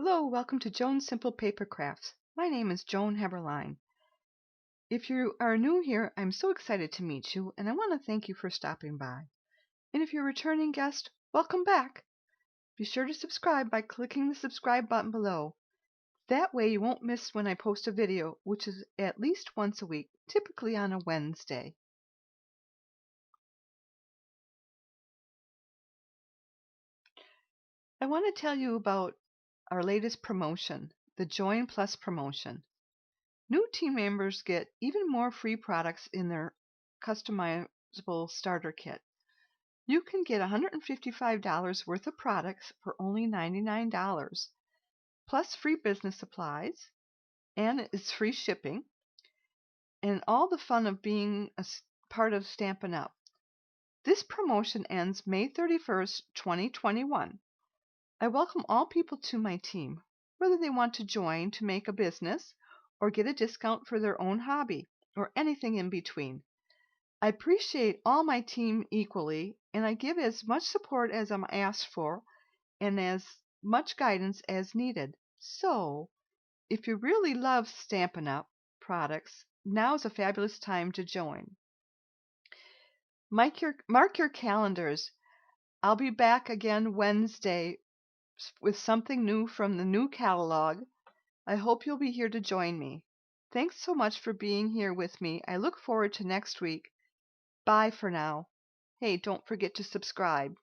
Hello, welcome to Joan's Simple Paper Crafts. My name is Joan Heberlein. If you are new here, I'm so excited to meet you, and I want to thank you for stopping by. And if you're a returning guest, welcome back. Be sure to subscribe by clicking the subscribe button below. That way you won't miss when I post a video, which is at least once a week, typically on a Wednesday. I want to tell you about our latest promotion, the Join Plus promotion. New team members get even more free products in their customizable starter kit. You can get $155 worth of products for only $99, plus free business supplies, and it's free shipping, and all the fun of being a part of Stampin' Up! This promotion ends May 31st, 2021. I welcome all people to my team, whether they want to join to make a business or get a discount for their own hobby, or anything in between. I appreciate all my team equally, and I give as much support as I'm asked for and as much guidance as needed. So, if you really love Stampin' Up! Products, now is a fabulous time to join. Mark your calendars. I'll be back again Wednesday with something new from the new catalog. I hope you'll be here to join me. Thanks so much for being here with me. I look forward to next week. Bye for now. Hey, don't forget to subscribe.